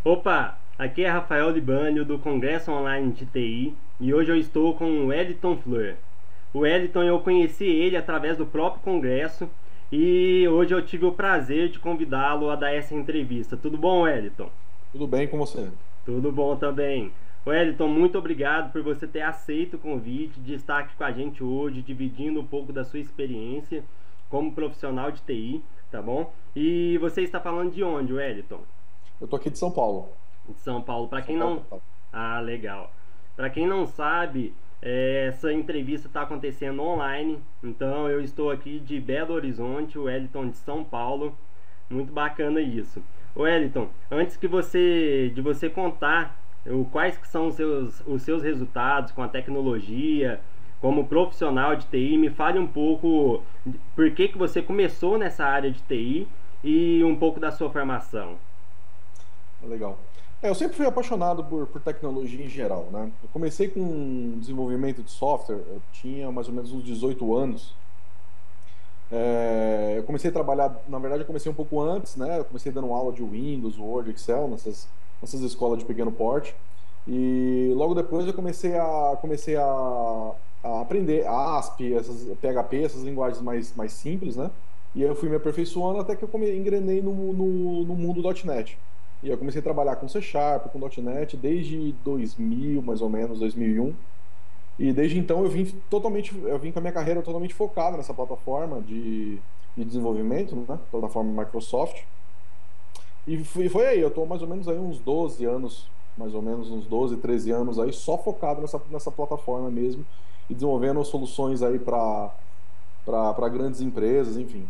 Opa, aqui é Rafael Libânio do Congresso Online de TI e hoje eu estou com o Wellington Fleur. O Wellington eu conheci ele através do próprio Congresso e hoje eu tive o prazer de convidá-lo a dar essa entrevista. Tudo bom, Wellington? Tudo bem com você? Tudo bom também. Wellington, muito obrigado por você ter aceito o convite de estar aqui com a gente hoje, dividindo um pouco da sua experiência como profissional de TI, tá bom? E você está falando de onde, Wellington? Eu tô aqui de São Paulo. De São Paulo. Para São quem Paulo, não. capital. Ah, legal. Para quem não sabe, essa entrevista está acontecendo online. Então eu estou aqui de Belo Horizonte, o Wellington de São Paulo. Muito bacana isso. Wellington, antes de você contar quais que são os seus resultados com a tecnologia, como profissional de TI, me fale um pouco por que você começou nessa área de TI e um pouco da sua formação. Legal. Eu sempre fui apaixonado por tecnologia em geral, né? Eu comecei com desenvolvimento de software, eu tinha mais ou menos uns 18 anos. Eu comecei a trabalhar, na verdade, eu comecei um pouco antes, né? Eu comecei dando aula de Windows, Word, Excel, nessas escolas de pequeno porte. E logo depois eu comecei a aprender ASP, PHP, essas linguagens mais simples, né? E aí eu fui me aperfeiçoando até que engrenei no mundo .NET. E aí eu comecei a trabalhar com C Sharp, com .NET, desde 2000, mais ou menos, 2001. E desde então eu vim com a minha carreira totalmente focada nessa plataforma de desenvolvimento, né? Plataforma Microsoft. E foi aí, eu estou mais ou menos aí uns 12 anos, mais ou menos uns 12, 13 anos aí, só focado nessa plataforma mesmo, e desenvolvendo soluções aí para grandes empresas, enfim.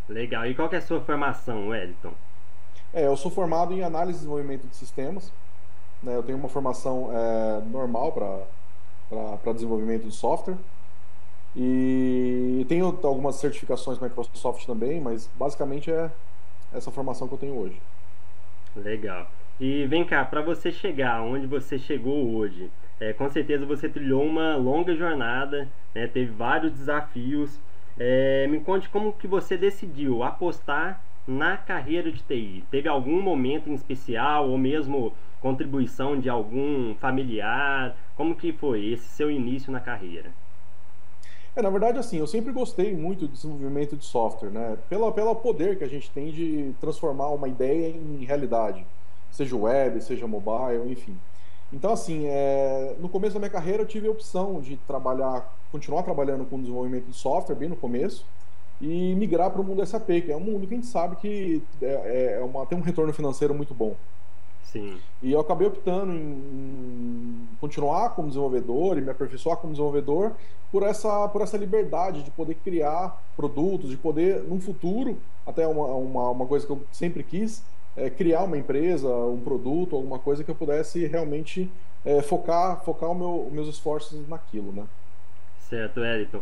Legal. E qual que é a sua formação, Wellington? Eu sou formado em análise e desenvolvimento de sistemas, né? Eu tenho uma formação normal para desenvolvimento de software, e tenho algumas certificações Microsoft também, mas basicamente é essa formação que eu tenho hoje. Legal. E vem cá, para você chegar onde você chegou hoje, com certeza você trilhou uma longa jornada, né, teve vários desafios. Me conte como que você decidiu apostar na carreira de TI. Teve algum momento em especial ou mesmo contribuição de algum familiar? Como que foi esse seu início na carreira? Na verdade, assim, eu sempre gostei muito do desenvolvimento de software, né? Pelo poder que a gente tem de transformar uma ideia em realidade, seja web, seja mobile, enfim. Então, assim, no começo da minha carreira eu tive a opção de continuar trabalhando com desenvolvimento de software, bem no começo, e migrar para o mundo SAP, que é um mundo que a gente sabe que tem um retorno financeiro muito bom. Sim. E eu acabei optando em continuar como desenvolvedor e me aperfeiçoar como desenvolvedor por essa liberdade de poder criar produtos, de poder, num futuro, até uma coisa que eu sempre quis, criar uma empresa, um produto, alguma coisa que eu pudesse realmente focar os meus esforços naquilo, né? Certo, Wellington.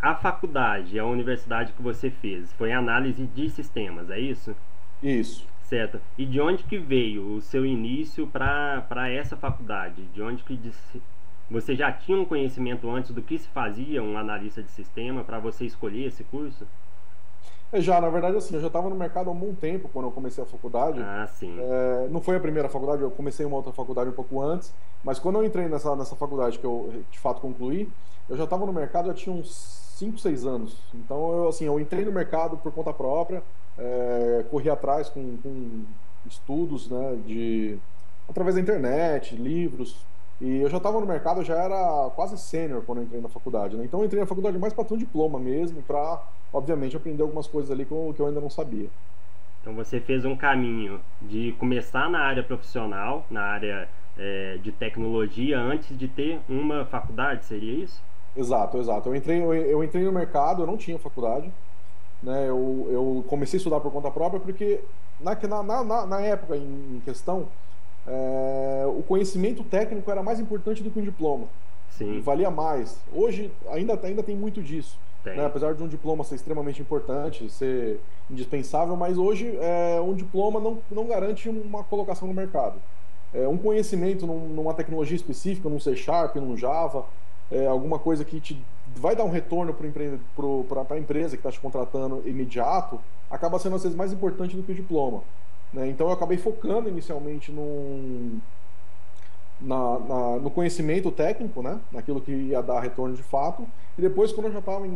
A faculdade, a universidade que você fez, foi análise de sistemas, é isso? Isso. Certo. E de onde que veio o seu início para essa faculdade? De onde que você já tinha um conhecimento antes do que se fazia um analista de sistema para você escolher esse curso? Na verdade, assim, eu já estava no mercado há um bom tempo quando eu comecei a faculdade. Ah, sim. Não foi a primeira faculdade, eu comecei uma outra faculdade um pouco antes, mas quando eu entrei nessa faculdade que eu de fato concluí, eu já estava no mercado, já tinha uns 5, 6 anos. Então, eu entrei no mercado por conta própria, corri atrás com estudos, né, através da internet, livros, e eu já estava no mercado, eu já era quase sênior quando eu entrei na faculdade, né? Então, eu entrei na faculdade mais para ter um diploma mesmo, para, obviamente, aprender algumas coisas ali que eu ainda não sabia. Então você fez um caminho de começar na área profissional, na área de tecnologia, antes de ter uma faculdade, seria isso? Exato, exato. Eu entrei no mercado, eu não tinha faculdade, né? Eu comecei a estudar por conta própria porque na época em questão, o conhecimento técnico era mais importante do que um diploma. E Sim, valia mais. Hoje ainda tem muito disso, né? tem. Apesar de um diploma ser extremamente importante, ser indispensável, mas hoje um diploma não garante uma colocação no mercado. Um conhecimento numa tecnologia específica, num C Sharp, num Java, alguma coisa que te vai dar um retorno para a empresa que está te contratando imediato, acaba sendo às vezes mais importante do que o diploma. né? Então eu acabei focando inicialmente no conhecimento técnico, né? Naquilo que ia dar retorno de fato. E depois, quando eu já estava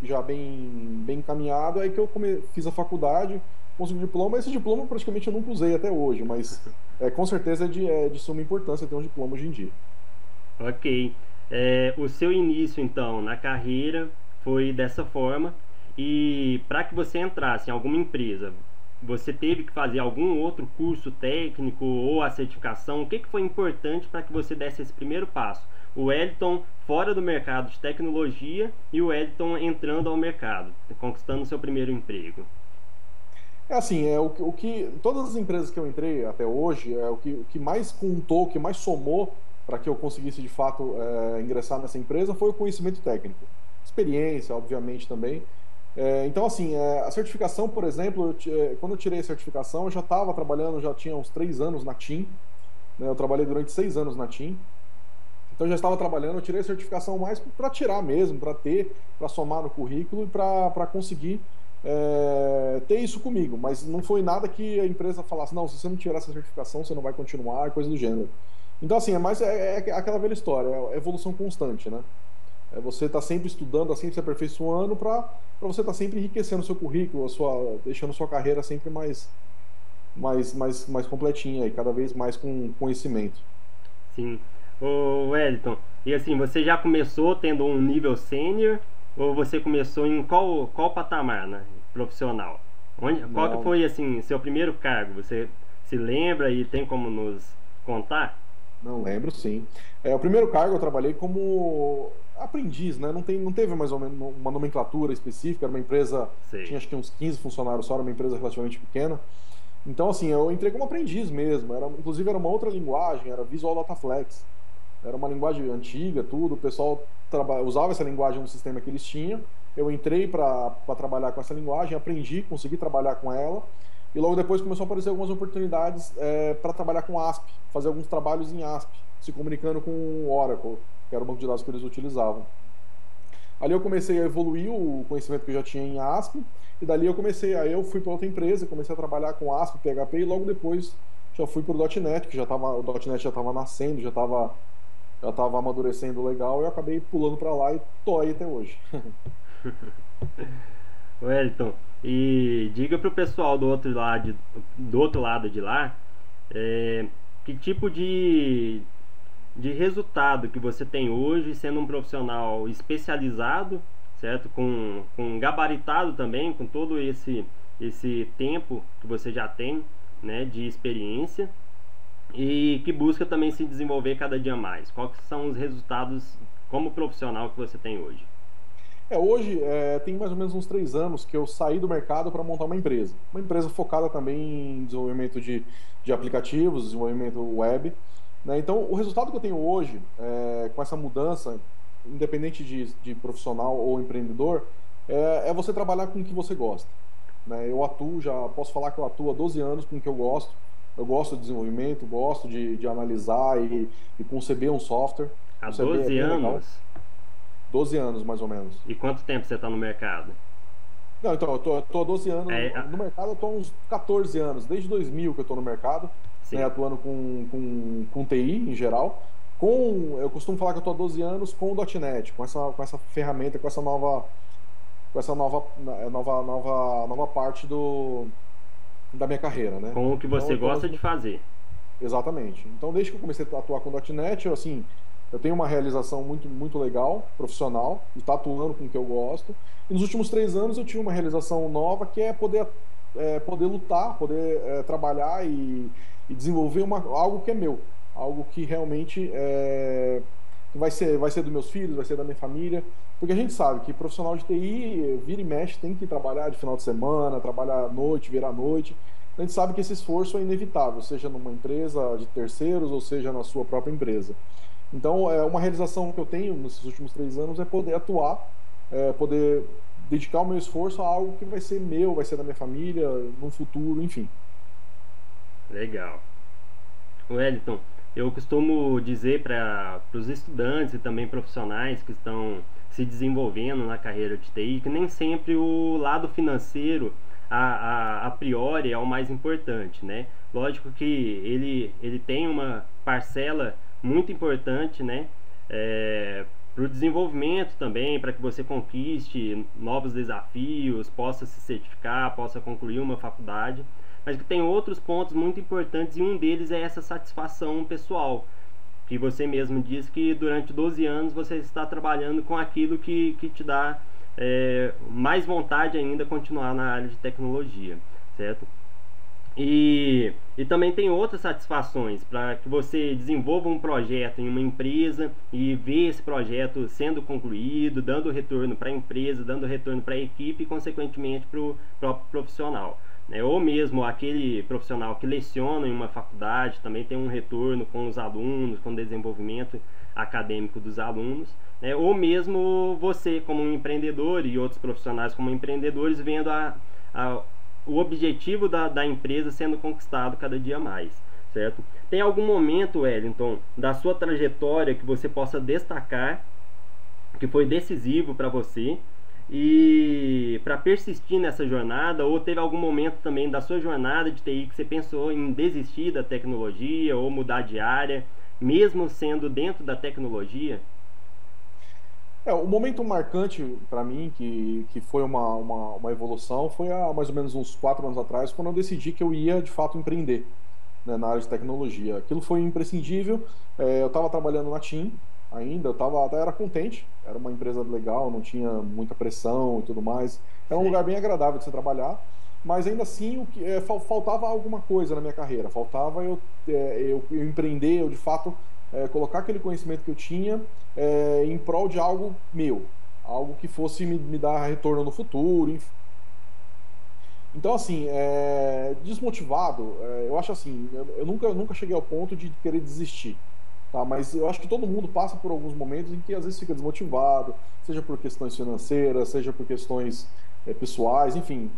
já bem encaminhado, aí que eu fiz a faculdade, consegui o diploma. Esse diploma praticamente eu nunca usei até hoje, mas com certeza é de suma importância ter um diploma hoje em dia. Ok. O seu início, então, na carreira foi dessa forma. E para que você entrasse em alguma empresa, você teve que fazer algum outro curso técnico ou a certificação? O que foi importante para que você desse esse primeiro passo? O Wellington fora do mercado de tecnologia e o Wellington entrando ao mercado, conquistando o seu primeiro emprego. É assim, o que todas as empresas que eu entrei até hoje, o que mais contou, o que mais somou para que eu conseguisse de fato ingressar nessa empresa foi o conhecimento técnico. Experiência, obviamente, também. Então, assim, a certificação, por exemplo, quando eu tirei a certificação, eu já estava trabalhando, já tinha uns 3 anos na TIM, né? Eu trabalhei durante 6 anos na TIM. Então, eu já estava trabalhando, eu tirei a certificação mais para tirar mesmo, para somar no currículo e para conseguir ter isso comigo, mas não foi nada que a empresa falasse, não, se você não tirar essa certificação, você não vai continuar, coisa do gênero. Então, assim, é aquela velha história, é evolução constante, né? Você está sempre estudando, sempre se aperfeiçoando para você estar sempre enriquecendo o seu currículo, deixando a sua carreira sempre mais completinha e cada vez mais com conhecimento. Sim. Ô Wellington, e assim, você já começou tendo um nível sênior ou você começou em qual patamar, né, profissional? Qual que Não, foi assim seu primeiro cargo? Você se lembra e tem como nos contar? não lembro, sim. O primeiro cargo eu trabalhei como aprendiz, né? Não teve mais ou menos uma nomenclatura específica, era uma empresa, Sei. tinha acho que uns 15 funcionários só, era uma empresa relativamente pequena. Então, assim, eu entrei como aprendiz mesmo. Inclusive, era uma outra linguagem, era Visual Dataflex. Era uma linguagem antiga, tudo. O pessoal usava essa linguagem no sistema que eles tinham. Eu entrei para trabalhar com essa linguagem, aprendi, consegui trabalhar com ela. E logo depois começou a aparecer algumas oportunidades para trabalhar com ASP, fazer alguns trabalhos em ASP, se comunicando com o Oracle, que era o banco de dados que eles utilizavam. Ali eu comecei a evoluir o conhecimento que eu já tinha em ASP, e dali aí eu fui para outra empresa, comecei a trabalhar com ASP, PHP, e logo depois já fui para o .NET, que o .NET já estava nascendo, já estava amadurecendo legal, e eu acabei pulando para lá e tô aí até hoje. Wellington, e diga pro pessoal do outro lado de lá, é, que tipo de resultado que você tem hoje sendo um profissional especializado, certo? Com gabaritado também, com todo esse tempo que você já tem, né, de experiência e que busca também se desenvolver cada dia mais. Quais são os resultados como profissional que você tem hoje? Hoje tem mais ou menos uns 3 anos que eu saí do mercado para montar uma empresa focada também em desenvolvimento de aplicativos, desenvolvimento web, né? Então, o resultado que eu tenho hoje, com essa mudança, independente de profissional ou empreendedor, é você trabalhar com o que você gosta, né? Já posso falar que eu atuo há 12 anos com o que eu gosto de desenvolvimento, gosto de analisar e conceber um software. Há Isso 12 bem legal. anos? 12 anos, mais ou menos. E quanto tempo você está no mercado? Não, então, eu tô há 12 anos É, no mercado, eu tô há uns 14 anos, desde 2000 que eu tô no mercado, né, sim. atuando com TI em geral. Eu costumo falar que eu tô há 12 anos com o .NET, com essa ferramenta, com essa nova parte da minha carreira, né? Com o que Então, você gosta de fazer. exatamente. Então, desde que eu comecei a atuar com o .NET, eu tenho uma realização muito, muito legal, profissional, de estar atuando com o que eu gosto. E nos últimos 3 anos eu tive uma realização nova, que é poder lutar, poder trabalhar e desenvolver algo que é meu, algo que realmente vai ser dos meus filhos, vai ser da minha família, porque a gente sabe que profissional de TI vira e mexe, tem que trabalhar de final de semana, trabalhar à noite, virar à noite. A gente sabe que esse esforço é inevitável, seja numa empresa de terceiros ou seja na sua própria empresa. Então, uma realização que eu tenho nesses últimos 3 anos é poder atuar, poder dedicar o meu esforço a algo que vai ser meu, vai ser da minha família, no futuro, enfim. Legal. Wellington, eu costumo dizer para os estudantes e também profissionais que estão se desenvolvendo na carreira de TI que nem sempre o lado financeiro a priori é o mais importante, né? Lógico que ele tem uma parcela muito importante, né? Para o desenvolvimento também, para que você conquiste novos desafios, possa se certificar, possa concluir uma faculdade, mas que tem outros pontos muito importantes e um deles é essa satisfação pessoal, que você mesmo diz que durante 12 anos você está trabalhando com aquilo que te dá mais vontade ainda continuar na área de tecnologia, certo? E também tem outras satisfações para que você desenvolva um projeto em uma empresa e ver esse projeto sendo concluído, dando retorno para a empresa, dando retorno para a equipe e, consequentemente, para o próprio profissional. Né? Ou mesmo aquele profissional que leciona em uma faculdade também tem um retorno com os alunos, com o desenvolvimento acadêmico dos alunos. Né? Ou mesmo você, como um empreendedor, e outros profissionais como empreendedores, vendo o objetivo da empresa sendo conquistado cada dia mais, certo? Tem algum momento, Wellington, da sua trajetória que você possa destacar, que foi decisivo para você e para persistir nessa jornada, ou teve algum momento também da sua jornada de TI que você pensou em desistir da tecnologia ou mudar de área, mesmo sendo dentro da tecnologia? O momento marcante para mim, que foi uma evolução, foi há mais ou menos uns 4 anos atrás, quando eu decidi que eu ia, de fato, empreender, né, na área de tecnologia. Aquilo foi imprescindível. Eu estava trabalhando na TIM ainda, até era contente, era uma empresa legal, não tinha muita pressão e tudo mais. Era um lugar bem agradável de se trabalhar, mas ainda assim faltava alguma coisa na minha carreira, faltava eu empreender, eu de fato colocar aquele conhecimento que eu tinha em prol de algo meu, algo que fosse me dar retorno no futuro, enfim. Então, assim, desmotivado, eu acho assim, eu nunca cheguei ao ponto de querer desistir, tá? Mas eu acho que todo mundo passa por alguns momentos em que às vezes fica desmotivado, seja por questões financeiras, seja por questões pessoais, enfim,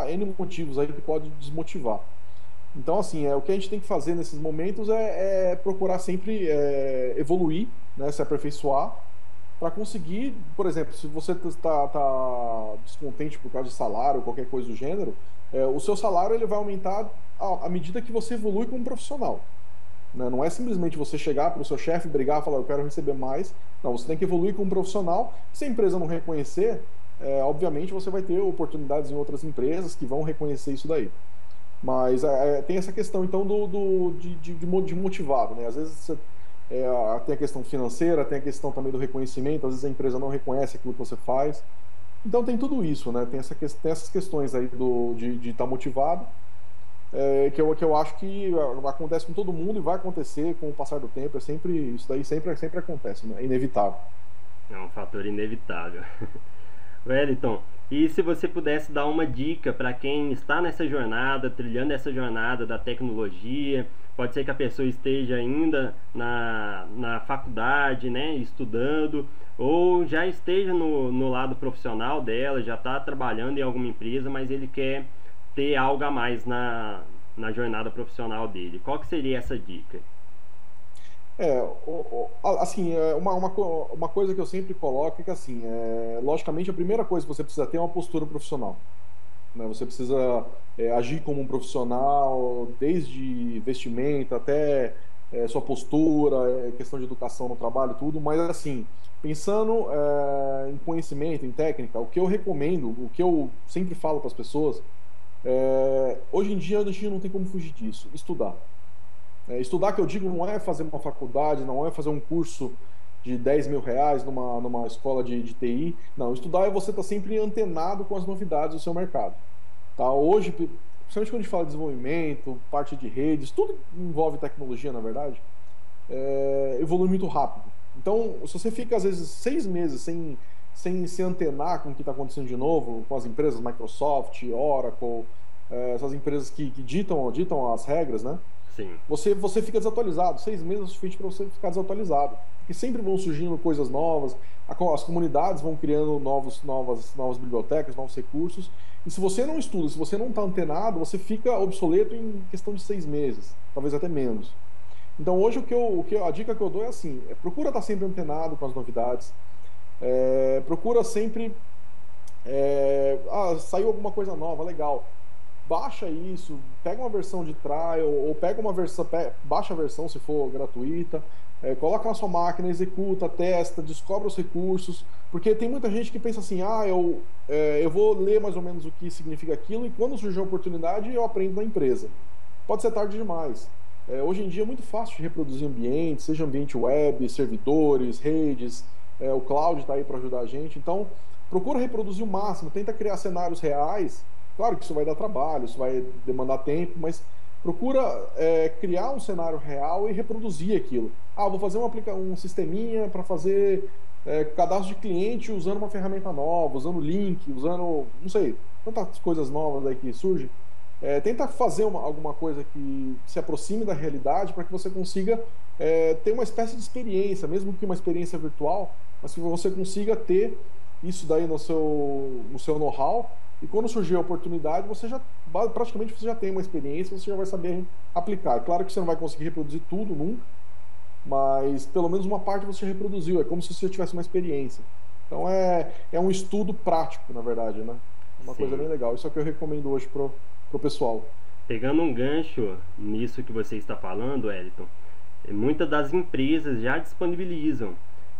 N motivos aí que pode desmotivar. Então, assim, o que a gente tem que fazer nesses momentos é procurar sempre evoluir, né, se aperfeiçoar, para conseguir, por exemplo, se você está descontente por causa de salário ou qualquer coisa do gênero, o seu salário ele vai aumentar à medida que você evolui como profissional. Né? Não é simplesmente você chegar para o seu chefe, brigar e falar, eu quero receber mais. Não, você tem que evoluir como profissional. Se a empresa não reconhecer, obviamente você vai ter oportunidades em outras empresas que vão reconhecer isso daí. Mas tem essa questão, então, de motivado, né? Às vezes você, tem a questão financeira, tem a questão também do reconhecimento, às vezes a empresa não reconhece aquilo que você faz. Então tem tudo isso, né? Tem essas questões aí de estar motivado, que eu acho que acontece com todo mundo e vai acontecer com o passar do tempo. Isso daí sempre acontece, né? É inevitável. É um fator inevitável. Wellington, e se você pudesse dar uma dica para quem está nessa jornada, trilhando essa jornada da tecnologia, pode ser que a pessoa esteja ainda na faculdade, né, estudando, ou já esteja no lado profissional dela, já está trabalhando em alguma empresa, mas ele quer ter algo a mais na jornada profissional dele. Qual que seria essa dica? Assim, uma coisa que eu sempre coloco é que, assim, logicamente, a primeira coisa que você precisa ter é uma postura profissional. Né? Você precisa agir como um profissional, desde vestimenta até sua postura, questão de educação no trabalho, tudo, mas, assim, pensando em conhecimento, em técnica, o que eu recomendo, o que eu sempre falo para as pessoas, hoje em dia a gente não tem como fugir disso, estudar. Estudar, que eu digo, não é fazer uma faculdade, não é fazer um curso de 10 mil reais numa escola de TI. Não, estudar é você estar sempre antenado com as novidades do seu mercado. Tá? Hoje, principalmente quando a gente fala de desenvolvimento, parte de redes, tudo envolve tecnologia, na verdade, evolui muito rápido. Então, se você fica, às vezes, 6 meses sem se antenar com o que está acontecendo de novo, com as empresas Microsoft, Oracle, essas empresas que ditam as regras, né? Sim. Você fica desatualizado. 6 meses é o suficiente para você ficar desatualizado. Porque sempre vão surgindo coisas novas, as comunidades vão criando novas bibliotecas, novos recursos. E se você não estuda, se você não está antenado, você fica obsoleto em questão de 6 meses, talvez até menos. Então hoje a dica que eu dou é assim: procura estar sempre antenado com as novidades, procura sempre saiu alguma coisa nova, legal. baixa isso, pega uma versão de trial, ou pega uma versão, baixa a versão se for gratuita, coloca na sua máquina, executa, testa, descobre os recursos, porque tem muita gente que pensa assim, eu vou ler mais ou menos o que significa aquilo, e quando surgir a oportunidade, eu aprendo na empresa. Pode ser tarde demais. Hoje em dia é muito fácil de reproduzir ambientes, seja ambiente web, servidores, redes, o cloud está aí para ajudar a gente, então procura reproduzir o máximo, tenta criar cenários reais. Claro que isso vai dar trabalho, isso vai demandar tempo, mas procura criar um cenário real e reproduzir aquilo. Vou fazer um sisteminha para fazer cadastro de cliente usando uma ferramenta nova, usando link, usando, não sei, tantas coisas novas aí que surgem. Tenta fazer alguma coisa que se aproxime da realidade para que você consiga ter uma espécie de experiência, mesmo que uma experiência virtual, mas que você consiga ter isso daí no seu know-how, e quando surgir a oportunidade, praticamente você já tem uma experiência, você já vai saber aplicar. É claro que você não vai conseguir reproduzir tudo nunca, mas pelo menos uma parte você reproduziu, é como se você tivesse uma experiência. Então é um estudo prático, na verdade, né? Uma Sim. coisa bem legal. Isso é o que eu recomendo hoje pro pessoal. Pegando um gancho nisso que você está falando, Wellington, muitas das empresas já disponibilizam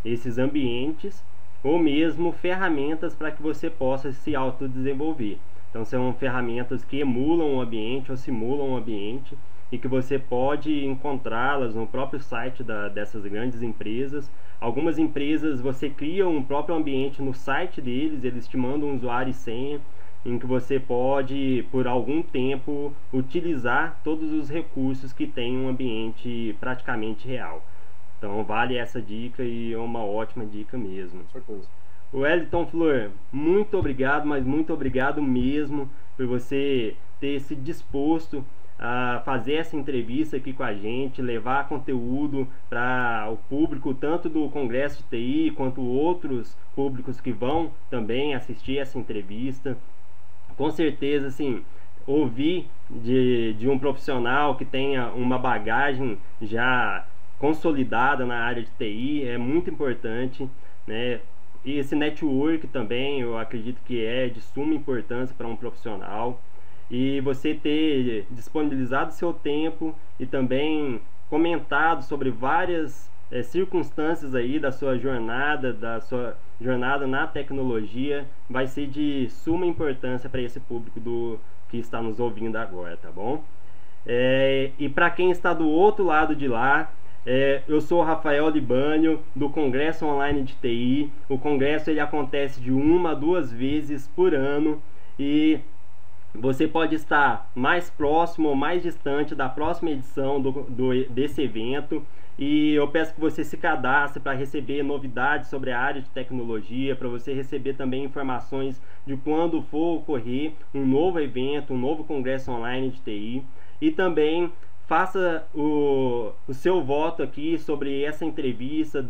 esses ambientes ou mesmo ferramentas para que você possa se autodesenvolver. Então são ferramentas que emulam o ambiente ou simulam o ambiente e que você pode encontrá-las no próprio site dessas grandes empresas. Algumas empresas você cria um próprio ambiente no site deles, eles te mandam um usuário e senha em que você pode por algum tempo utilizar todos os recursos que tem um ambiente praticamente real. Então vale essa dica e é uma ótima dica mesmo. Com certeza. Wellington Flor, muito obrigado, mas muito obrigado mesmo por você ter se disposto a fazer essa entrevista aqui com a gente, levar conteúdo para o público, tanto do Congresso de TI, quanto outros públicos que vão também assistir essa entrevista. Com certeza, assim, ouvir de um profissional que tenha uma bagagem já consolidada na área de TI é muito importante, né? E esse network também eu acredito que é de suma importância para um profissional, e você ter disponibilizado seu tempo e também comentado sobre várias circunstâncias aí da sua jornada na tecnologia vai ser de suma importância para esse público que está nos ouvindo agora, tá bom? E para quem está do outro lado de lá, eu sou o Rafael Libânio, do Congresso Online de TI. O congresso ele acontece de 1 a 2 vezes por ano, e você pode estar mais próximo ou mais distante da próxima edição desse evento. E eu peço que você se cadastre para receber novidades sobre a área de tecnologia, para você receber também informações de quando for ocorrer um novo evento, um novo congresso online de TI. E também faça o seu voto aqui sobre essa entrevista,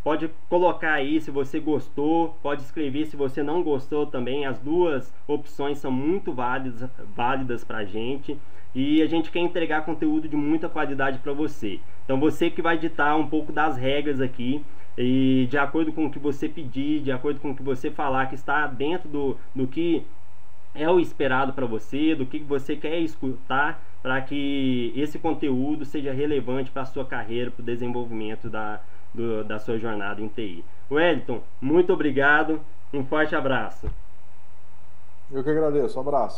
pode colocar aí se você gostou, pode escrever se você não gostou também. As duas opções são muito válidas para a gente, e a gente quer entregar conteúdo de muita qualidade para você. Então você que vai ditar um pouco das regras aqui, e de acordo com o que você pedir, de acordo com o que você falar que está dentro do que é o esperado para você, do que você quer escutar, para que esse conteúdo seja relevante para a sua carreira, para o desenvolvimento da sua jornada em TI. Wellington, muito obrigado, um forte abraço. Eu que agradeço, um abraço.